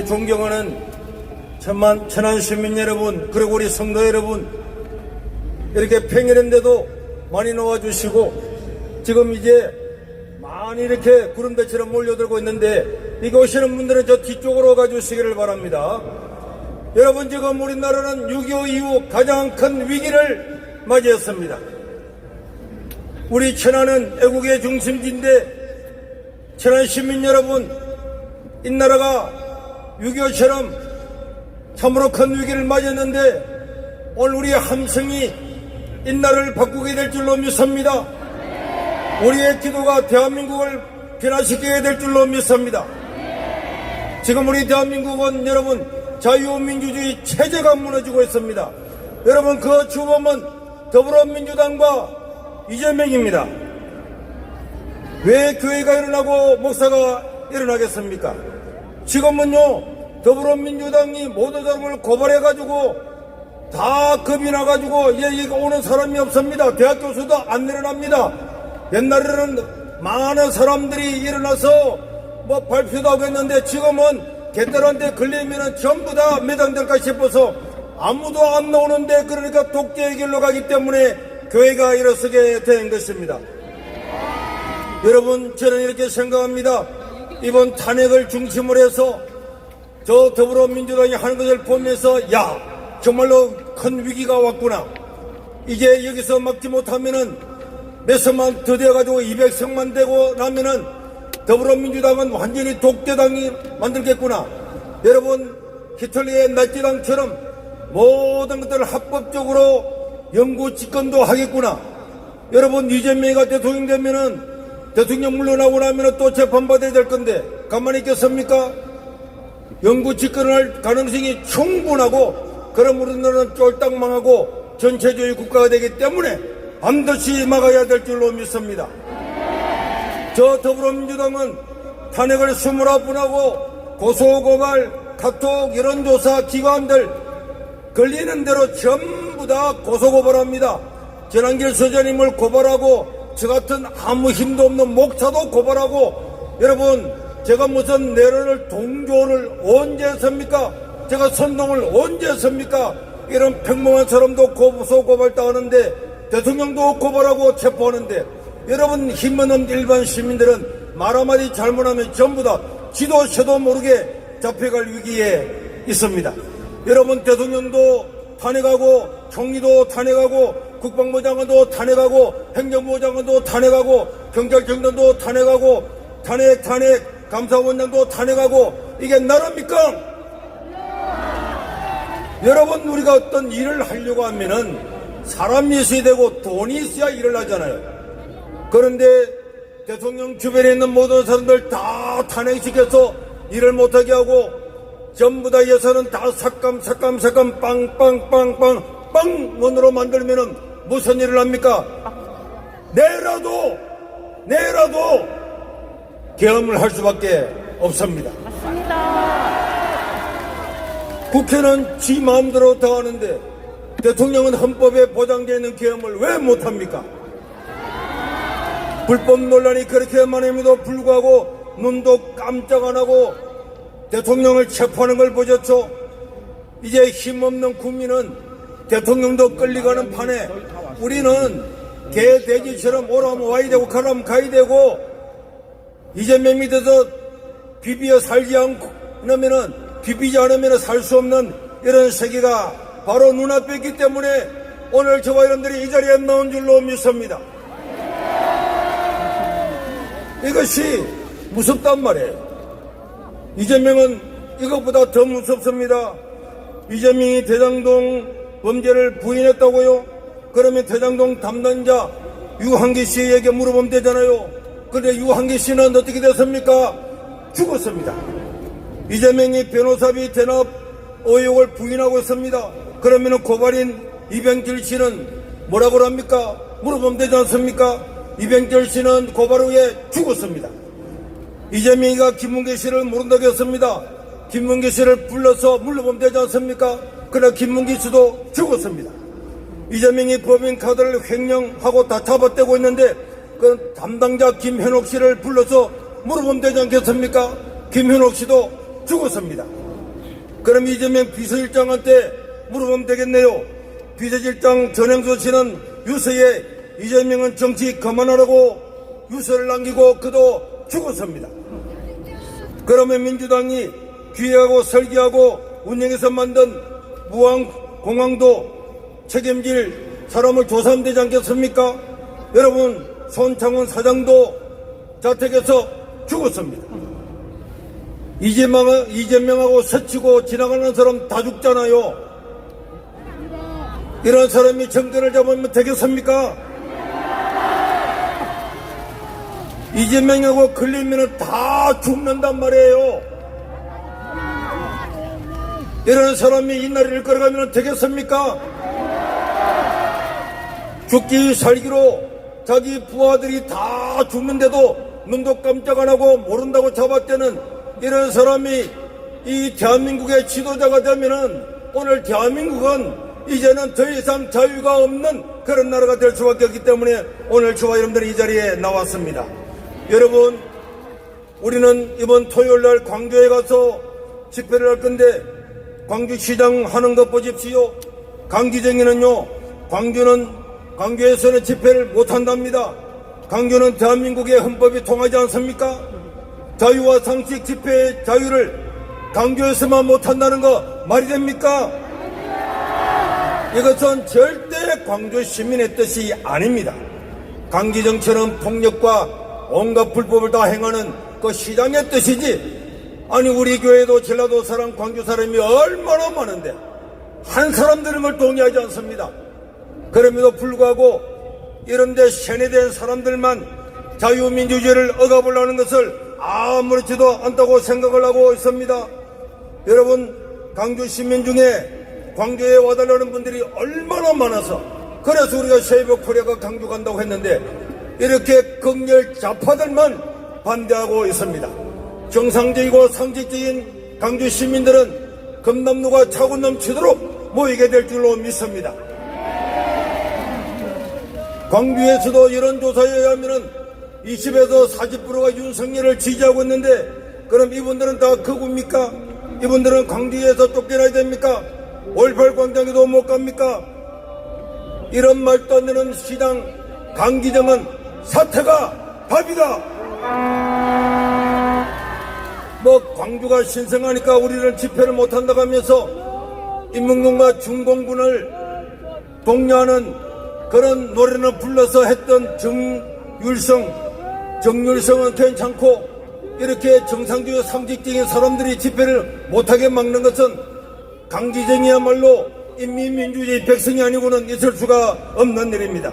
존경하는 천안 시민 여러분, 그리고 우리 성도 여러분, 이렇게 평일인데도 많이 나와주시고 지금 이제 많이 이렇게 구름대처럼 몰려들고 있는데, 이기 오시는 분들은 저 뒤쪽으로 가주시기를 바랍니다. 여러분, 지금 우리나라는 6.25 이후 가장 큰 위기를 맞이했습니다. 우리 천안은 애국의 중심지인데, 천안 시민 여러분, 이 나라가 6.25처럼 참으로 큰 위기를 맞이했는데 오늘 우리의 함성이 이 나라를 바꾸게 될 줄로 믿습니다. 우리의 기도가 대한민국을 변화시키게 될 줄로 믿습니다. 지금 우리 대한민국은 여러분 자유민주주의 체제가 무너지고 있습니다. 여러분, 그 주범은 더불어민주당과 이재명입니다. 왜 교회가 일어나고 목사가 일어나겠습니까? 지금은요, 더불어민주당이 모든 사람을 고발해가지고 다 겁이 나가지고 이거 오는 사람이 없습니다. 대학 교수도 안 일어납니다. 옛날에는 많은 사람들이 일어나서 뭐 발표도 하고 했는데 지금은 개딸한테 걸리면 전부 다 매장될까 싶어서 아무도 안 나오는데, 그러니까 독재의 길로 가기 때문에 교회가 일어서게 된 것입니다. 여러분, 저는 이렇게 생각합니다. 이번 탄핵을 중심으로 해서 저 더불어민주당이 하는 것을 보면서 정말로 큰 위기가 왔구나. 이제 여기서 막지 못하면은 몇석만 더 되어가지고 200석만 되고 나면은 더불어민주당은 완전히 독재당이 만들겠구나. 여러분, 히틀러의 나치당처럼 모든 것들을 합법적으로 영구 집권도 하겠구나. 여러분, 이재명이가 대통령 되면은 대통령 물러나고 나면 또 재판받아야 될 건데 가만히 있겠습니까? 영구 집권할 가능성이 충분하고, 그럼 우리나라는 쫄딱 망하고 전체주의 국가가 되기 때문에 반드시 막아야 될 줄로 믿습니다. 저 더불어민주당은 탄핵을 29번하고 고소고발, 카톡, 여론조사 기관들 걸리는 대로 전부 다 고소고발합니다. 전한길 서장님을 고발하고 저 같은 아무 힘도 없는 목사도 고발하고, 여러분, 제가 무슨 내란을 동조를 언제 했습니까? 제가 선동을 언제 했습니까? 이런 평범한 사람도 고소 고발당하는데 대통령도 고발하고 체포하는데, 여러분, 힘없는 일반 시민들은 말 한마디 잘못하면 전부 다 지도 새도 모르게 잡혀갈 위기에 있습니다. 여러분, 대통령도 탄핵하고 총리도 탄핵하고 국방부 장관도 탄핵하고 행정부 장관도 탄핵하고 경찰청장도 탄핵하고 탄핵 감사원장도 탄핵하고, 이게 나라입니까? 여러분, 우리가 어떤 일을 하려고 하면은 사람이 있어야 되고 돈이 있어야 일을 하잖아요. 그런데 대통령 주변에 있는 모든 사람들 다 탄핵시켜서 일을 못하게 하고 전부 다 예산은 다 삭감 빵 원으로 만들면은 무슨 일을 합니까? 내라도 계엄을 할 수밖에 없습니다. 맞습니다. 국회는 지 마음대로 다 하는데 대통령은 헌법에 보장되어 있는 계엄을 왜 못합니까? 불법 논란이 그렇게 많음에도 불구하고 눈도 깜짝 안 하고 대통령을 체포하는 걸 보셨죠? 이제 힘없는 국민은 대통령도 끌려가는 판에 우리는 개 돼지처럼 오라면 와야 되고 가라면 가야 되고, 이재명 밑에서 비비어 살지 않으면은 비비지 않으면 살 수 없는 이런 세계가 바로 눈앞에 있기 때문에 오늘 저와 여러분들이 이 자리에 나온 줄로 믿습니다. 이것이 무섭단 말이에요. 이재명은 이것보다 더 무섭습니다. 이재명이 대장동 범죄를 부인했다고요? 그러면 대장동 담당자 유한기 씨에게 물어보면 되잖아요. 그런데 유한기 씨는 어떻게 됐습니까? 죽었습니다. 이재명이 변호사비 대납 의혹을 부인하고 있습니다. 그러면 고발인 이병철 씨는 뭐라고 합니까? 물어보면 되지 않습니까? 이병철 씨는 고발 후에 죽었습니다. 이재명이가 김문기 씨를 모른다고 했습니다. 김문기 씨를 불러서 물러보면 되지 않습니까? 그러나 김문기 씨도 죽었습니다. 이재명이 법인카드를 횡령하고 다 잡아떼고 있는데 그 담당자 김현옥 씨를 불러서 물어보면 되지 않겠습니까? 김현옥 씨도 죽었습니다. 그럼 이재명 비서실장한테 물어보면 되겠네요. 비서실장 전행수 씨는 유서에 이재명은 정치 그만하라고 유서를 남기고 그도 죽었습니다. 그러면 민주당이 기획하고 설계하고 운영해서 만든 무안공항도 책임질 사람을 조사하면 되지 않겠습니까? 여러분, 손창훈 사장도 자택에서 죽었습니다. 이재명하고 스치고 지나가는 사람 다 죽잖아요. 이런 사람이 정권을 잡으면 되겠습니까? 이재명하고 걸리면 다 죽는단 말이에요. 이런 사람이 이 나라를 걸어가면 되겠습니까? 죽기 살기로 자기 부하들이 다 죽는데도 눈도 깜짝 안 하고 모른다고 잡았다는 이런 사람이 이 대한민국의 지도자가 되면은 오늘 대한민국은 이제는 더 이상 자유가 없는 그런 나라가 될 수밖에 없기 때문에 오늘 저와 여러분들이 이 자리에 나왔습니다. 여러분, 우리는 이번 토요일 날 광주에 가서 집회를 할 건데 광주시장 하는 것 보십시오. 강기정이는요, 광주에서는 집회를 못한답니다. 광주는 대한민국의 헌법이 통하지 않습니까? 자유와 상식 집회의 자유를 광주에서만 못한다는 거 말이 됩니까? 이것은 절대 광주 시민의 뜻이 아닙니다. 강기정처럼 폭력과 온갖 불법을 다 행하는 그 시장의 뜻이지, 아니 우리 교회도 전라도 사람 광주 사람이 얼마나 많은데 한 사람들은 걸 동의하지 않습니다. 그럼에도 불구하고 이런데 세뇌된 사람들만 자유민주주의를 억압하려는 것을 아무렇지도 않다고 생각을 하고 있습니다. 여러분, 광주 시민 중에 광주에 와달라는 분들이 얼마나 많아서 그래서 우리가 새벽 코리아가 광주 간다고 했는데 이렇게 극렬 좌파들만 반대하고 있습니다. 정상적이고 상식적인 광주 시민들은 금남로가 차고 넘치도록 모이게 될 줄로 믿습니다. 광주에서도 여론조사에 의하면 20에서 40%가 윤석열을 지지하고 있는데 그럼 이분들은 다 극우입니까? 이분들은 광주에서 쫓겨나야 됩니까? 5.18 광장에도 못 갑니까? 이런 말도 안 되는 시장 강기정은 사태가 답이다. 뭐 광주가 신성하니까 우리는 집회를 못한다고 하면서 인문공과 중공군을 독려하는 그런 노래는 불러서 했던 정율성은 괜찮고 이렇게 정상적이고 상식적인 사람들이 집회를 못하게 막는 것은 강기정이야말로 인민민주주의 백성이 아니고는 있을 수가 없는 일입니다.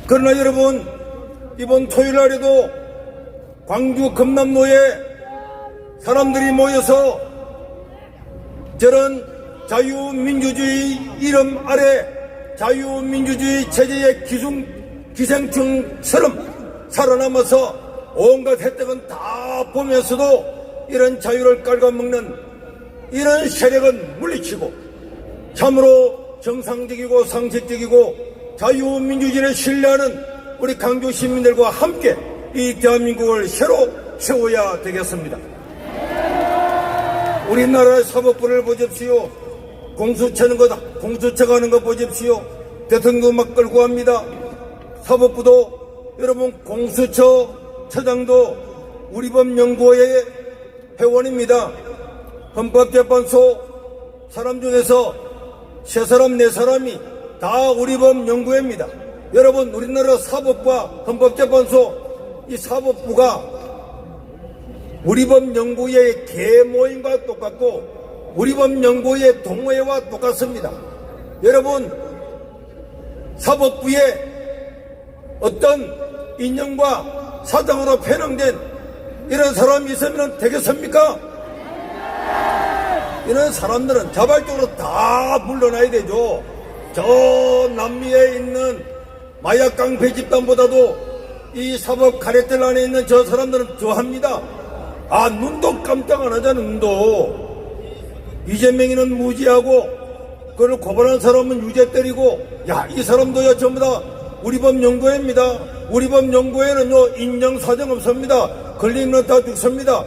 그러나 여러분, 이번 토요일 날에도 광주 금남로에 사람들이 모여서 저런 자유민주주의 이름 아래 자유민주주의 체제의 기생충처럼 살아남아서 온갖 혜택은 다 보면서도 이런 자유를 깔아먹는 이런 세력은 물리치고 참으로 정상적이고 상식적이고 자유민주주의를 신뢰하는 우리 광주 시민들과 함께 이 대한민국을 새로 세워야 되겠습니다. 우리나라의 사법부를 보십시오. 공수처가 하는 거 보십시오. 대통령도 막 끌고 갑니다. 사법부도 여러분 공수처처장도 우리법연구원의 회원입니다. 헌법재판소 사람 중에서 3사람 4사람이 다 우리법연구회입니다. 여러분, 우리나라 사법과 헌법재판소 이 사법부가 우리법연구회의 계모임과 똑같고 우리법연구회의 동호회와 똑같습니다. 여러분, 사법부에 어떤 인연과 사정으로 편향된 이런 사람이 있으면 되겠습니까? 이런 사람들은 자발적으로 다 물러나야 되죠. 저 남미에 있는 마약 깡패 집단보다도 이 사법 가래들 안에 있는 저 사람들은 더합니다. 아, 눈도 깜짝 안 하잖아, 눈도. 이재명이는 무지하고 그걸 고발한 사람은 유죄 때리고, 야, 이 사람도요 전부 다 우리법연구회입니다. 우리법연구회는요 인정사정 없습니다. 걸리면 다 죽습니다.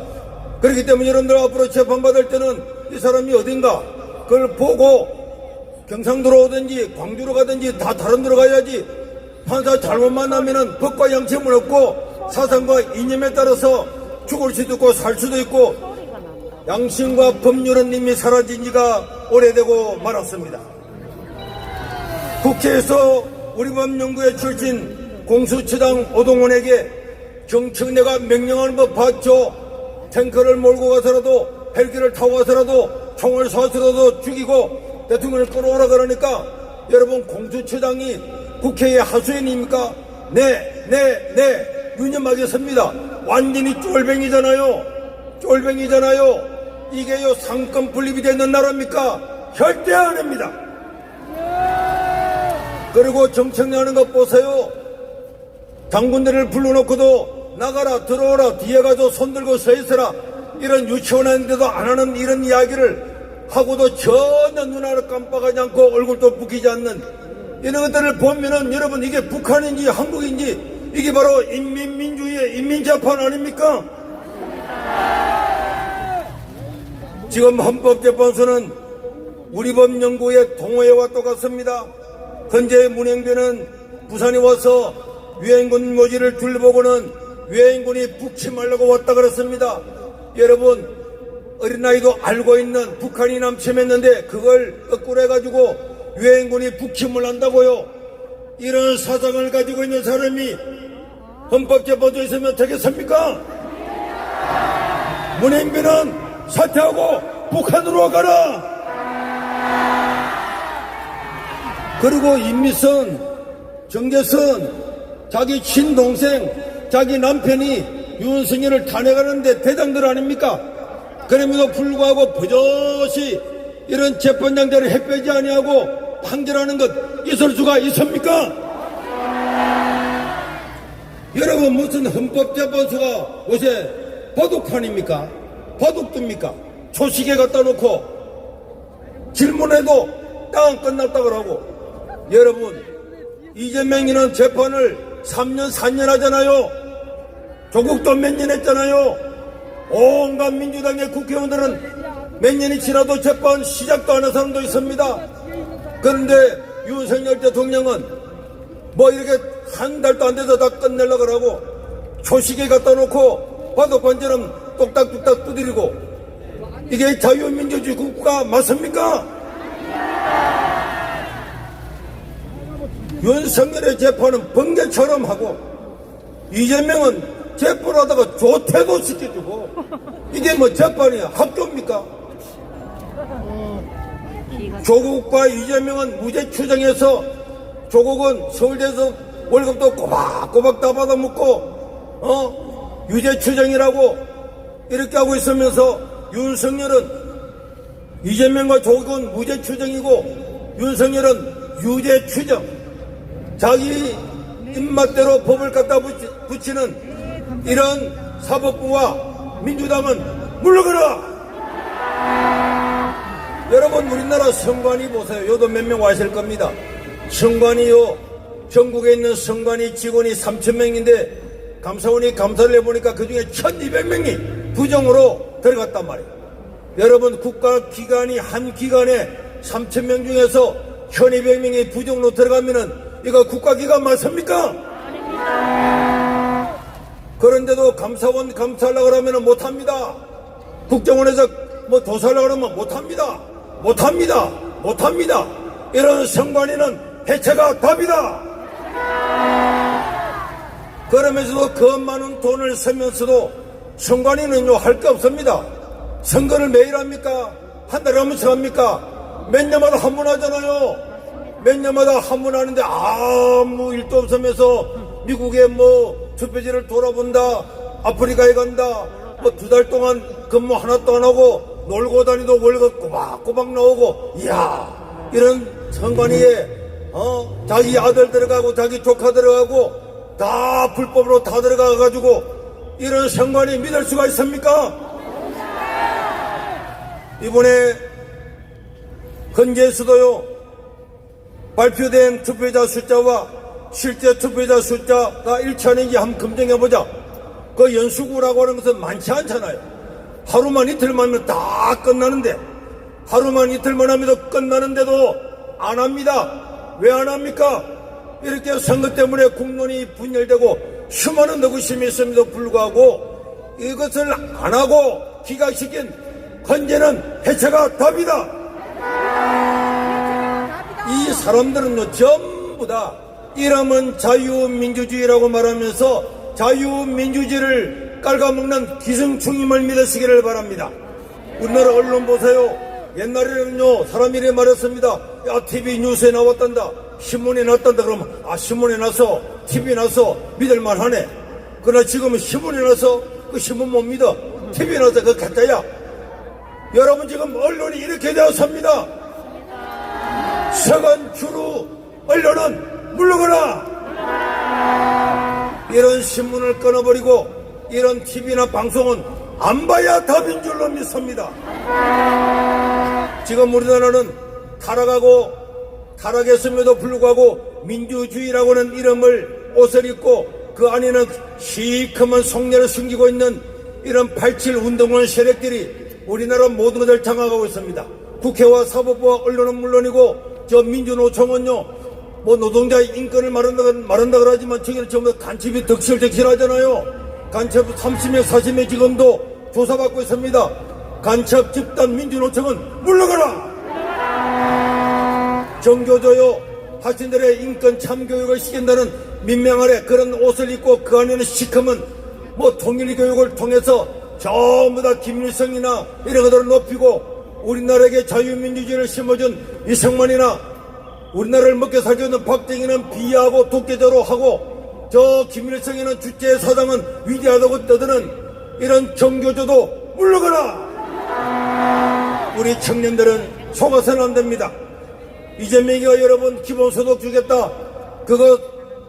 그렇기 때문에 여러분들 앞으로 재판받을 때는 이 사람이 어딘가 그걸 보고 경상도로 오든지 광주로 가든지 다 다른 데로 가야지, 판사 잘못 만나면은 법과 양심은 없고 사상과 이념에 따라서 죽을 수도 있고 살 수도 있고 양심과 법률은 이미 사라진 지가 오래되고 말았습니다. 국회에서 우리법연구회 출신 공수처장 오동원에게 정청래가 명령하는 법 봤죠. 탱크를 몰고 가서라도 헬기를 타고 가서라도 총을 쏴서라도 죽이고 대통령을 끌어오라 그러니까 여러분 공수처장이 국회의 하수인입니까? 네 유념하게 섭니다. 완전히 쫄뱅이잖아요. 이게요 상권 분립이 되는 나라입니까? 절대 안 합니다. 그리고 정청래 하는 것 보세요. 장군들을 불러놓고도 나가라 들어오라 뒤에 가서 손들고 서 있어라 이런 유치원하는데도 안 하는 이런 이야기를 하고도 전혀 눈알을 깜빡하지 않고 얼굴도 붓기지 않는 이런 것들을 보면은 여러분 이게 북한인지 한국인지 이게 바로 인민민주주의의 인민재판 아닙니까? 지금 헌법재판소는 우리법연구의 동호회와 똑같습니다. 현재 문행배는 부산에 와서 유엔군 묘지를 둘러보고는 유엔군이 북침하려고 왔다 그랬습니다. 여러분 어린아이도 알고 있는 북한이 남침했는데 그걸 거꾸로 해가지고 유엔군이 북침을 한다고요. 이런 사상을 가지고 있는 사람이 헌법재판소에 있으면 되겠습니까? 문행배는 사퇴하고 북한으로 가라. 그리고 임미선, 정재선, 자기 친동생, 자기 남편이 윤석열을 탄핵하는데 대장들 아닙니까? 그럼에도 불구하고 버젓이 이런 재판장들을 햇빼지 아니하고 판결하는 것 있을 수가 있습니까? 여러분 무슨 헌법재판소가 요새 바둑판입니까? 바둑두입니까? 초시계 갖다 놓고 질문해도 땅 끝났다 그러고. 여러분 이재명이는 재판을 3년 4년 하잖아요. 조국도 몇 년 했잖아요. 온갖 민주당의 국회의원들은 몇 년이 지나도 재판 시작도 안 한 사람도 있습니다. 그런데 윤석열 대통령은 뭐 이렇게 한 달도 안 돼서 다 끝내려고 하고 초시계 갖다 놓고 바둑판처럼 똑딱똑딱 두드리고 이게 자유민주주의 국가 맞습니까? 윤석열의 재판은 번개처럼 하고 이재명은 재판하다가 조퇴도 시켜주고 이게 뭐 재판이야? 학교입니까? 조국과 이재명은 무죄 추정해서 조국은 서울대에서 월급도 꼬박꼬박 다 받아먹고 유죄 추정이라고 이렇게 하고 있으면서 윤석열은 이재명과 조국은 무죄 추정이고 윤석열은 유죄 추정 자기 입맛대로 법을 갖다 붙이는 이런 사법부와 민주당은 물러가라. 여러분 우리나라 성관이 보세요. 여도 몇 명 와있을 겁니다. 성관이요 전국에 있는 성관이 직원이 3,000명인데 감사원이 감사를 해보니까 그중에 1,200명이 부정으로 들어갔단 말이에요. 여러분 국가기관이 한 기관에 3,000명 중에서 1,200명이 부정으로 들어가면은 이거 국가기관 맞습니까? 그런데도 감사원 감사하려고 하면 못합니다. 국정원에서 뭐 조사하려고 하면 못합니다. 이런 성관위는 해체가 답이다. 그러면서도 그 많은 돈을 쓰면서도 성관위는요 할 게 없습니다. 선거를 매일 합니까? 한 달에 한 번씩 합니까? 몇 년마다 한 번 하잖아요. 몇 년마다 한 번 하는데 아무 일도 없으면서 미국에 뭐 투표지를 돌아본다, 아프리카에 간다, 뭐 2달 동안 근무 하나도 안 하고 놀고 다니도 월급 꼬박꼬박 나오고, 이야, 이런 선관위에 자기 아들 들어가고 자기 조카 들어가고 다 불법으로 다 들어가가지고 이런 선관위 믿을 수가 있습니까? 이번에 헌재에서도요 발표된 투표자 숫자와 실제 투표자 숫자가 일치하는지 한번 검증해보자. 그 연수구라고 하는 것은 많지 않잖아요. 하루만 이틀만 하면 다 끝나는데, 하루만 이틀만 하면 끝나는데도 안 합니다. 왜 안 합니까? 이렇게 선거 때문에 국론이 분열되고 수많은 의구심이 있음에도 불구하고 이것을 안 하고 기각시킨 헌재는 해체가 답이다. 이 사람들은요, 전부 다 이름은 자유민주주의라고 말하면서 자유민주주의를 깔아먹는 기생충임을 믿으시기를 바랍니다. 우리나라 언론 보세요. 옛날에는요, 사람 이래 말했습니다. 야, TV 뉴스에 나왔단다. 신문에 났단다. 그러면, 아, 신문에 나서, TV에 나서 믿을만 하네. 그러나 지금은 신문에 나서 그 신문 못 믿어. TV에 나서 그 가짜야. 여러분, 지금 언론이 이렇게 되었습니다. 서간 주루 언론은 물러가라. 이런 신문을 끊어버리고 이런 TV나 방송은 안 봐야 답인 줄로 믿습니다. 지금 우리나라는 타락했음에도 불구하고 민주주의라고는 이름을 옷을 입고 그 안에는 시커먼 속내를 숨기고 있는 이런 87 운동원 세력들이 우리나라 모든 것을 장악하고 있습니다. 국회와 사법부와 언론은 물론이고 저 민주노총은요, 뭐 노동자의 인권을 말한다 그러지만 저기는 전부 간첩이 덕실하잖아요. 간첩 30명 40명 지금도 조사받고 있습니다. 간첩 집단 민주노총은 물러가라. 정교조요, 학생들의 인권 참교육을 시킨다는 민명 아래 그런 옷을 입고 그 안에는 시커먼 뭐 통일교육을 통해서 전부 다 김일성이나 이런 것들을 높이고 우리나라에게 자유민주주의를 심어준 이승만이나 우리나라를 먹게 살려는 박정희는 비하하고 독재자로 하고 저 김일성이는 주체 사상은 위대하다고 떠드는 이런 정교조도 물러가라. 우리 청년들은 속아서는 안 됩니다. 이재명이가 여러분 기본소득 주겠다 그거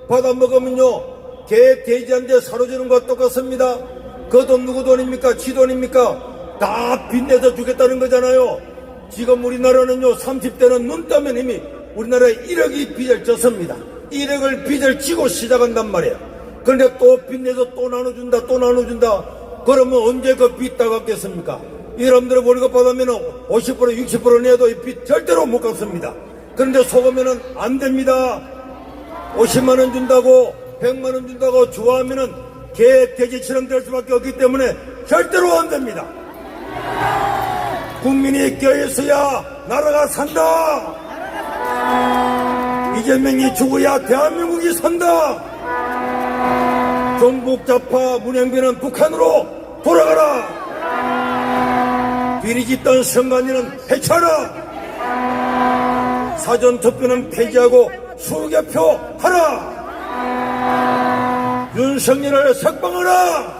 받아먹으면요 개 돼지한테 사로주는 것과 똑같습니다. 그 돈 누구 돈입니까? 지 돈입니까? 다 빚내서 주겠다는 거잖아요. 지금 우리나라는요 30대는 눈 뜨면 이미 우리나라에 1억이 빚을 졌습니다. 1억을 빚을 지고 시작한단 말이에요. 그런데 또 빚내서 또 나눠준다. 그러면 언제 그 빚 다 갚겠습니까? 여러분들 월급 받으면 50% 60% 내도 이 빚 절대로 못 갚습니다. 그런데 속으면은 안 됩니다. 50만원 준다고 100만원 준다고 좋아하면은 개 돼지처럼 될 수밖에 없기 때문에 절대로 안 됩니다. 국민이 껴있어야 나라가 산다. 이재명이 죽어야 대한민국이 산다. 종북좌파 문영빈은 북한으로 돌아가라. 비리짓던 선관위는 해체하라. 사전투표는 폐지하고 수개표 하라. 윤석열을 석방하라.